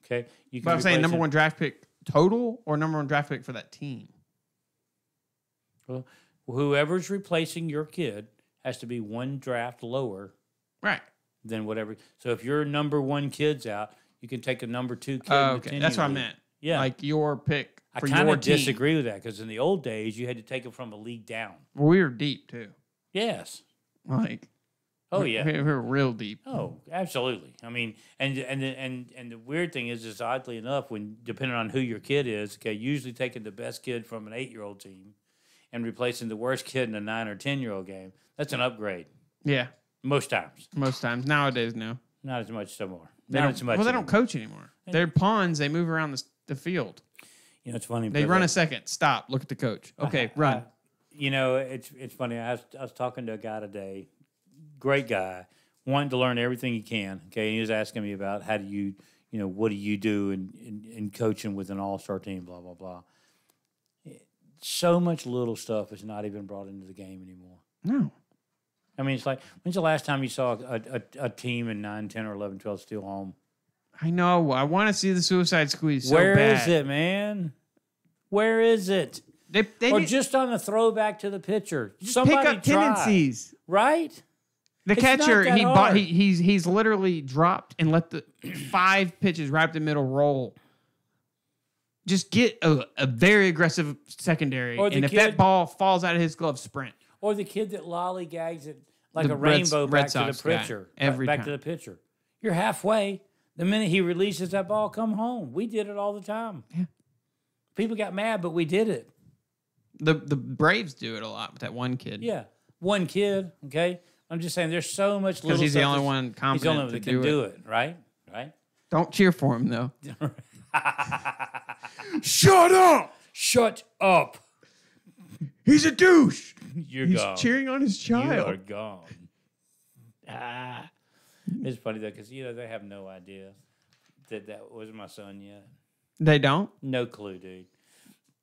Okay. You can but I'm saying number one draft pick total or number one draft pick for that team? Well, whoever's replacing your kid has to be one draft lower. Right. Than whatever. So if your number one kid's out, you can take a number two kid. Okay. That's what I meant. Yeah. Like your pick. I kind of disagree with that because in the old days, you had to take it from a league down. Well, we were deep, too. Yes. Like, yeah. We were real deep. Oh, absolutely. I mean, and the weird thing is oddly enough, when depending on who your kid is, okay, usually taking the best kid from an 8-year-old team and replacing the worst kid in a 9 or 10-year-old game, that's an upgrade. Yeah. Most times. Nowadays, no. Not as much more. They don't coach anymore. They're pawns. They move around the field. You know, it's funny. They run a second. Stop. Look at the coach. Okay, run. It's funny. I was talking to a guy today, great guy, wanting to learn everything he can. Okay, and he was asking me about how do you, what do you do in coaching with an all-star team, blah, blah, blah. So much little stuff is not even brought into the game anymore. No. I mean, it's like, when's the last time you saw a team in 9, 10, or 11, 12 steal home? I know. I want to see the Suicide Squeeze so Where bad. is it, man? Where is it? Or just on a throwback to the pitcher. Somebody pick up tendencies. Right? The catcher, he's literally dropped and let the 5 pitches right up the middle roll. Just get a very aggressive secondary. And if that ball falls out of his glove, sprint. Or the kid that lollygags it like a rainbow back to the pitcher. Back to the pitcher. You're halfway. The minute he releases that ball, come home. We did it all the time. Yeah. People got mad, but we did it. The Braves do it a lot with that one kid. Yeah. One kid, okay? I'm just saying there's so much little stuff. Because he's the only one confident he's the only one that can do it, right? Right? Don't cheer for him, though. Shut up! Shut up! He's a douche. He's gone. He's cheering on his child. You are gone. It's funny, though, because, they have no idea that was my son yet. They don't? No clue, dude.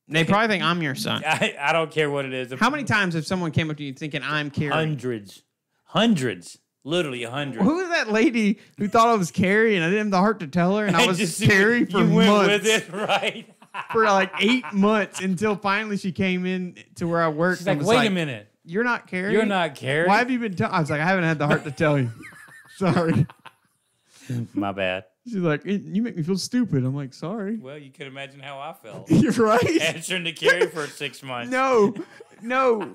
They probably think I'm your son. I don't care what it is. How many times have someone came up to you thinking I'm Carrie? Hundreds. Literally 100. Who was that lady who thought I was Carrie and I didn't have the heart to tell her and I was just Carrie for you months? went with it, right? For like 8 months until finally she came in to where I worked. She's like, wait a minute. You're not Carrie? You're not Carrie? Why have you been I was like, I haven't had the heart to tell you. Sorry. My bad. She's like, you make me feel stupid. I'm like, sorry. Well, you can imagine how I felt. You're right. Answering to Carrie for 6 months. No.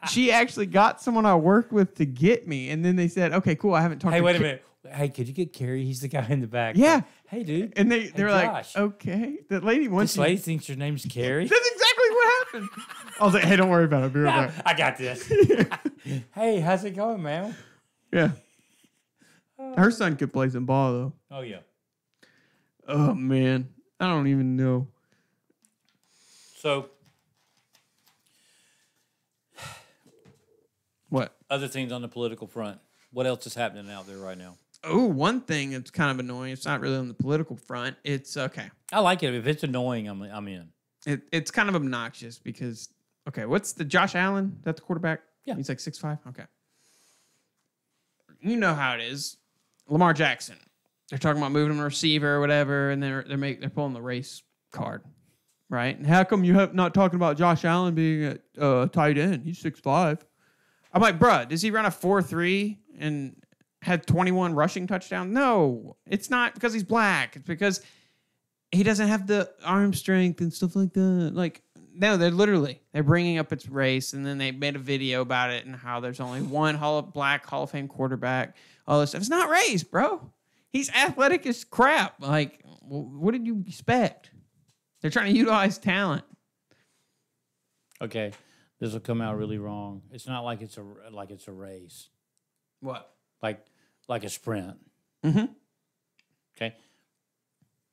She actually got someone I worked with to get me. And then they said, okay, cool. I haven't talked to Hey, wait a minute. Hey, could you get Carrie? He's the guy in the back. Yeah. Like, hey, dude. And they're like, okay. That lady wants This lady thinks your name's Carrie? That's exactly what happened. I was like, hey, don't worry about it. I'll be right back. I got this. Hey, how's it going, man? Yeah. Her son could play some ball, though. Oh, yeah. Oh, man. I don't even know. So, what? Other things on the political front. What else is happening out there right now? Oh, one thing that's kind of annoying. It's not really on the political front. It's okay. I like it. If it's annoying, I'm in. It's kind of obnoxious because, okay, what's the Josh Allen? Is that the quarterback? Yeah. He's like 6'5"? Okay. You know how it is. Lamar Jackson. They're talking about moving him to receiver or whatever, and they're pulling the race card, right? And how come you have not talking about Josh Allen being a tight end? He's 6'5". I'm like, bruh, does he run a 4.3 and had 21 rushing touchdowns? No, it's not because he's black. It's because he doesn't have the arm strength and stuff like that. Like, no, they're bringing up its race, and then they made a video about it and how there's only one black Hall of Fame quarterback. All this stuff. It's not race, bro. He's athletic as crap. Like, what did you expect? They're trying to utilize talent. Okay, this will come out really wrong. It's not like it's a race. What? Like a sprint. Mm-hmm. Okay.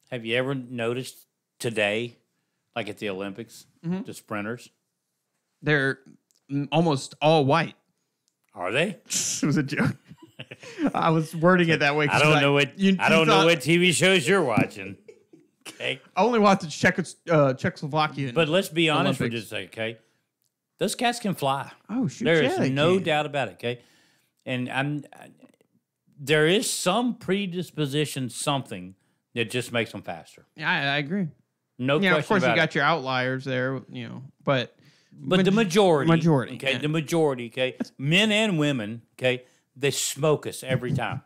Have you ever noticed today, like at the Olympics, the sprinters? They're almost all white. Are they? It was a joke. I was wording it that way. I don't know what TV shows you're watching. Okay. I only watched Czechoslovakia. But let's be honest for Olympics. just a second, okay? Those cats can fly. Oh, shoot. There yeah, is no doubt about it, okay? And there is some predisposition, something that just makes them faster. Yeah, I agree. No question about it. Of course, you got your outliers there, but the majority. Okay, the majority, okay? Men and women, okay? They smoke us every time.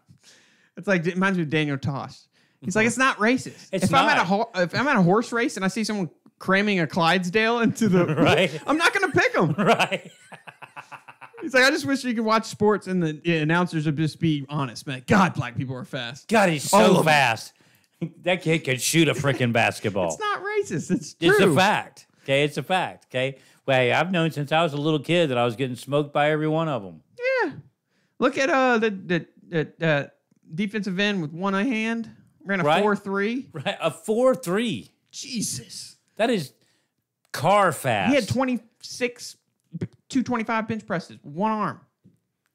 It's like, it reminds me of Daniel Tosh. He's like, it's not racist. If I'm at a horse race and I see someone cramming a Clydesdale into the right, I'm not going to pick them. Right. He's like, I just wish you could watch sports and the announcers would just be honest, man. God, black people are fast. God, he's so fast. That kid can shoot a freaking basketball. It's not racist. It's true. It's a fact. Okay, it's a fact. Okay. Well, hey, I've known since I was a little kid that I was getting smoked by every one of them. Yeah. Look at the defensive end with one hand. Ran a 4.3. Right, a 4.3. Jesus. That is car fast. He had 225 bench presses with one arm.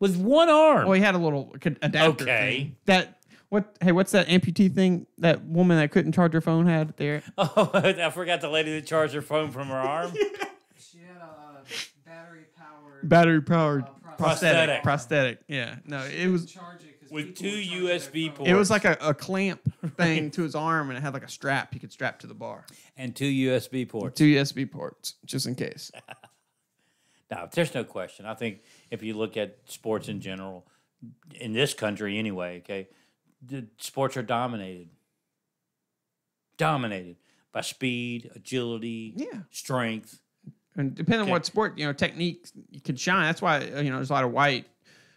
With one arm. Well, he had a little adapter thing. What's that amputee thing that woman that couldn't charge her phone had there? Oh, I forgot the lady that charged her phone from her arm. She had a battery-powered prosthetic. Prosthetic. Yeah. No, it was with 2 USB ports. It was like a clamp thing to his arm, and it had like a strap he could strap to the bar. And 2 USB ports. 2 USB ports, just in case. No, there's no question. I think if you look at sports in general, in this country anyway, okay, the sports are dominated by speed, agility, strength. And depending on what sport, technique you could shine. That's why, there's a lot of white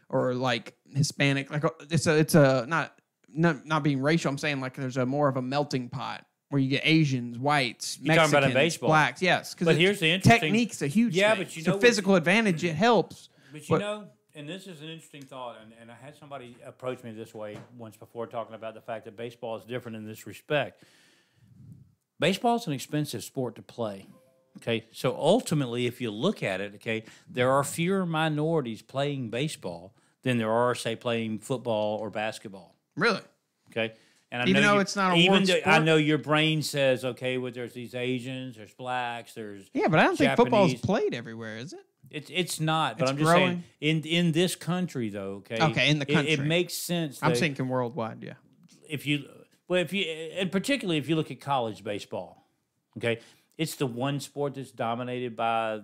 or like Hispanic. Like it's not being racial. I'm saying like there's more of a melting pot where you get Asians, whites, You're Mexicans, talking about in baseball. blacks. Yes. But here's the interesting technique's a huge thing. But it's a physical advantage. It helps. But and this is an interesting thought, and I had somebody approach me this way once before talking about the fact that baseball is different in this respect. Baseball is an expensive sport to play. Okay, so ultimately, if you look at it, okay, there are fewer minorities playing baseball than there are, say, playing football or basketball. Really? Okay, and even though it's not a sport. I know your brain says, okay, well, there's these Asians, there's blacks, there's but I don't think Japanese. football's played everywhere, is it? It's not, but it's I'm just growing. saying in this country though, okay. Okay, in the country, it makes sense. I'm thinking worldwide, yeah. And particularly if you look at college baseball, okay, it's the one sport that's dominated by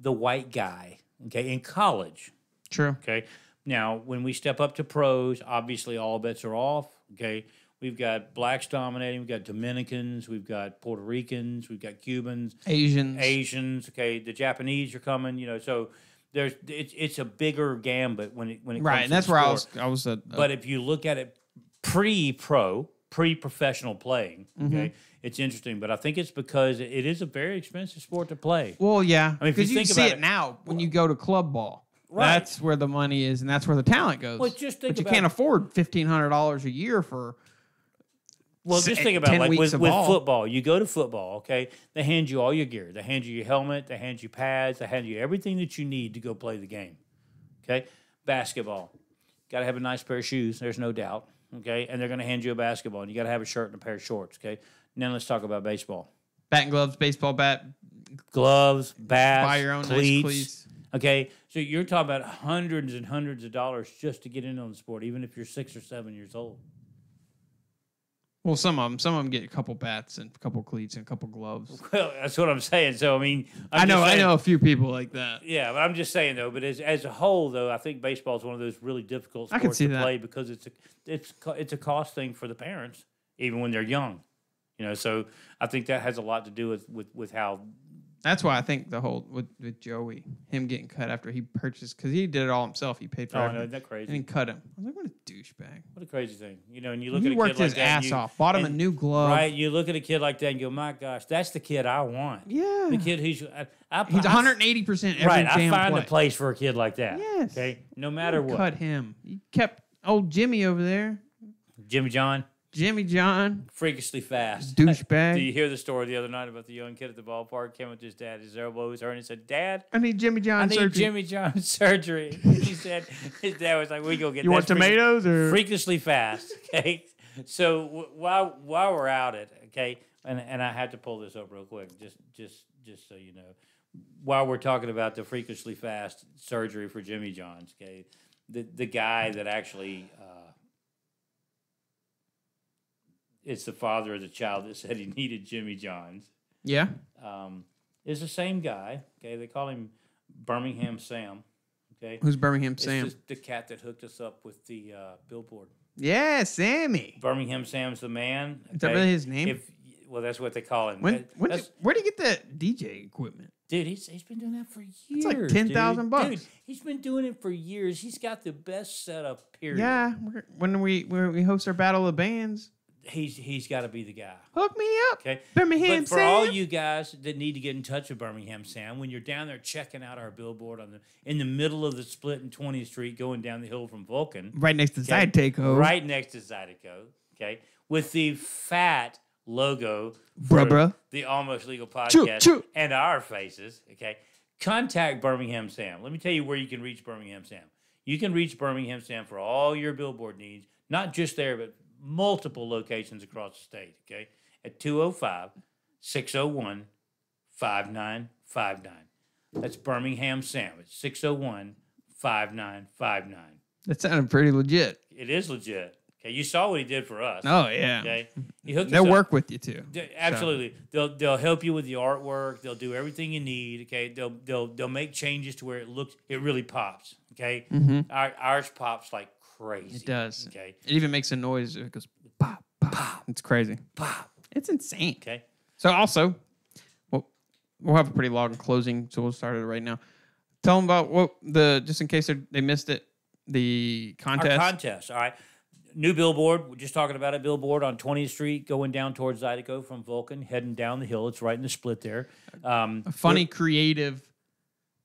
the white guy, okay, in college. True. Okay. Now, when we step up to pros, obviously all bets are off. Okay. We've got blacks dominating. We've got Dominicans. We've got Puerto Ricans. We've got Cubans. Asians. Okay. The Japanese are coming. So it's a bigger gambit when it comes right. to And that's where I was. But if you look at it pre-professional playing, okay, it's interesting. But I think it's because it is a very expensive sport to play. Well, yeah. I mean, if you because think you see about it now when you go to club ball. Right. That's where the money is, and that's where the talent goes. Well, just think but you about can't afford $1,500 a year for. Well, just think about 10 like weeks with of football. You go to football, okay? They hand you all your gear. They hand you your helmet. They hand you pads. They hand you everything that you need to go play the game. Okay? Basketball. Got to have a nice pair of shoes. There's no doubt. Okay? And they're going to hand you a basketball, and you got to have a shirt and a pair of shorts. Okay? Now let's talk about baseball. Bat and gloves, baseball bat, gloves, bats, buy your own cleats. Nice cleats. Okay, so you're talking about hundreds and hundreds of dollars just to get in on the sport, even if you're 6 or 7 years old. Well, some of them get a couple bats and a couple cleats and a couple gloves. Well, that's what I'm saying. So I mean, I know a few people like that. Yeah, but I'm just saying though. But as a whole, though, I think baseball is one of those really difficult I can sports see to that. play because it's a cost thing for the parents, even when they're young. So I think that has a lot to do with how. That's why I think the whole with Joey, him getting cut after he purchased, because he did it all himself. He paid for Oh, everything. no, isn't that crazy? And he cut him. I was like, what a douchebag. What a crazy thing. And you look He at a worked kid like his that. ass off, bought him a new glove. Right. You look at a kid like that and go, my gosh, that's the kid I want. Yeah. The kid who's He's 180% every right. damn I find play. a place for a kid like that. Yes. Okay. No matter what. Cut him. He kept old Jimmy over there. Jimmy John. Jimmy John. Freakishly fast. Douchebag. Do you hear the story the other night about the young kid at the ballpark came with his dad? His elbow was hurting. He said, "Dad, I need Jimmy John surgery. Jimmy John surgery." He said his dad was like, "We go get You want tomatoes or freakishly fast?" Okay. So while we're at it, okay, and I have to pull this up real quick, just so you know, while we're talking about the freakishly fast surgery for Jimmy John's, okay, the guy that actually. It's the father of the child that said he needed Jimmy John's. Yeah. Is the same guy. Okay, they call him Birmingham Sam. Okay, Who's Birmingham Sam? It's the cat that hooked us up with the billboard. Yeah, Sammy. Birmingham Sam's the man. Is that really his name? Well, that's what they call him. Where did he get that DJ equipment? Dude, he's been doing that for years. It's like $10,000. Dude, he's been doing it for years. He's got the best setup. Period. Yeah, when we host our Battle of Bands. He's got to be the guy. Hook me up, okay? Birmingham But for Sam. all you guys that need to get in touch with Birmingham Sam, when you're down there checking out our billboard in the middle of the split in 20th Street, going down the hill from Vulcan, right next to Zydeco, right next to Zydeco, okay, with the fat logo for Bruh. the Almost Legal podcast Choo. and our faces, okay. Contact Birmingham Sam. Let me tell you where you can reach Birmingham Sam. You can reach Birmingham Sam for all your billboard needs, not just there, but multiple locations across the state, okay? At 205-601-5959. That's Birmingham Sam. It's 601-5959. That sounded pretty legit. It is legit. Okay, you saw what he did for us. Oh, yeah. Okay, he hooked us They'll up. work with you, too. Absolutely. So. They'll help you with the artwork. They'll do everything you need, okay? They'll make changes to where it really pops, okay? Mm-hmm. Ours pops like crazy. It does. Okay. It even makes a noise. It goes pop, pop. Pop. It's crazy. Pop. It's insane. Okay. So also, we'll have a pretty long closing, so we'll start it right now. Tell them about just in case they missed it, the contest. Our contest, all right. New billboard. We're just talking about a billboard on 20th Street going down towards Zydeco from Vulcan, heading down the hill. It's right in the split there. A funny, creative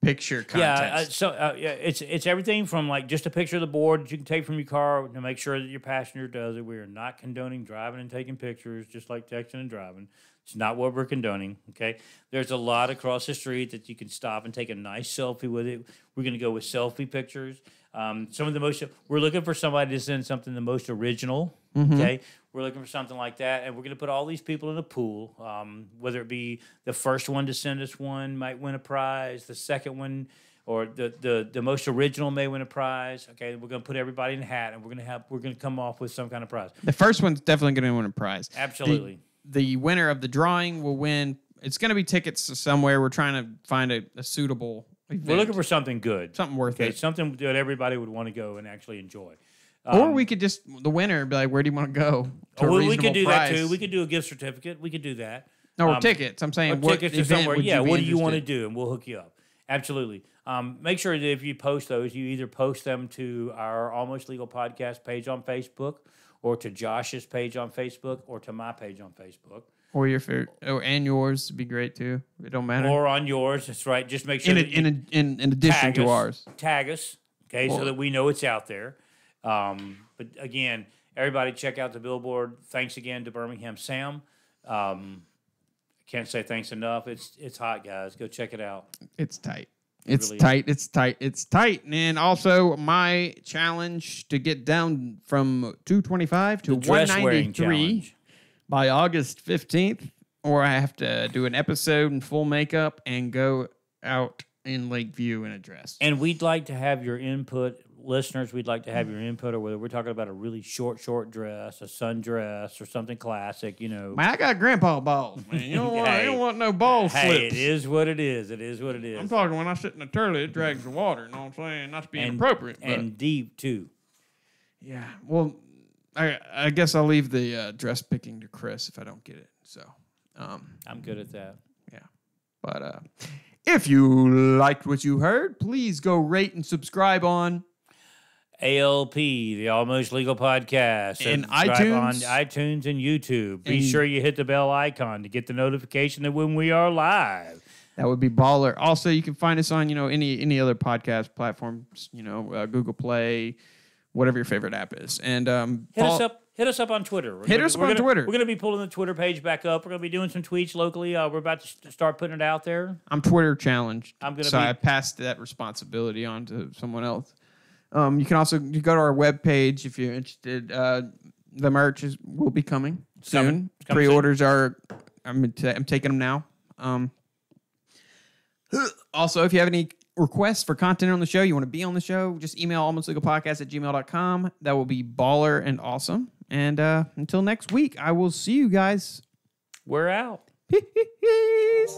picture contest. It's everything from like just a picture of the board that you can take from your car to make sure that your passenger does it. We are not condoning driving and taking pictures, just like texting and driving. It's not what we're condoning, okay? There's a lot across the street that you can stop and take a nice selfie with it. We're going to go with selfie pictures. We're looking for somebody to send something the most original, okay? We're looking for something like that, and we're going to put all these people in a pool. Whether it be the first one to send us one might win a prize, the second one or the most original may win a prize. Okay, we're going to put everybody in a hat, and we're going to come off with some kind of prize. The first one's definitely going to win a prize. Absolutely. The winner of the drawing will win. It's going to be tickets somewhere. We're trying to find a suitable event. We're looking for something good. Something worth it. Something that everybody would want to go and actually enjoy. Or we could just, the winner, be like, where do you want to go? We could do that too. We could do a gift certificate. We could do that. No, or tickets. I'm saying what tickets to event somewhere. would Yeah, you be what do you want to interested? do? And we'll hook you up. Absolutely. Make sure that if you post those, you either post them to our Almost Legal Podcast page on Facebook or to Josh's page on Facebook or to my page on Facebook. Or your favorite, and yours would be great too. It don't matter. Or on yours. That's right. Just make sure in addition to ours. Tag us, okay, so that we know it's out there. But again, everybody check out the billboard. Thanks again to Birmingham Sam. Can't say thanks enough. It's hot, guys. Go check it out. It's tight. It's really tight. It's tight. It's tight. And also my challenge to get down from 225 to 193 by August 15th, or I have to do an episode in full makeup and go out in Lakeview in a dress. And we'd like to have your input listeners, we'd like to have your input, or whether we're talking about a really short dress, a sundress, or something classic, Man, I got grandpa balls, man. You don't want, you don't want no ball slips. Hey, it is what it is. It is what it is. I'm talking when I sit in the toilet, it drags the water. You know what I'm saying? Not to be inappropriate. And deep, too. Yeah, well, I guess I'll leave the dress picking to Chris if I don't get it. So I'm good at that. Yeah. But if you liked what you heard, please go rate and subscribe on ALP, the Almost Legal Podcast. And Subscribe on iTunes. iTunes and YouTube. Be sure you hit the bell icon to get the notification of when we are live. That would be baller. Also, you can find us on, any other podcast platforms, Google Play, whatever your favorite app is. And Hit us up on Twitter. Hit us up on Twitter. We're going to be pulling the Twitter page back up. We're going to be doing some tweets locally. We're about to start putting it out there. I'm Twitter challenged. I passed that responsibility on to someone else. You can also go to our webpage if you're interested. The merch will be coming soon. Pre-orders are. I'm taking them now. Also, if you have any requests for content on the show, you want to be on the show, just email almostlegalpodcast@gmail.com. That will be baller and awesome. And until next week, I will see you guys. We're out. Peace.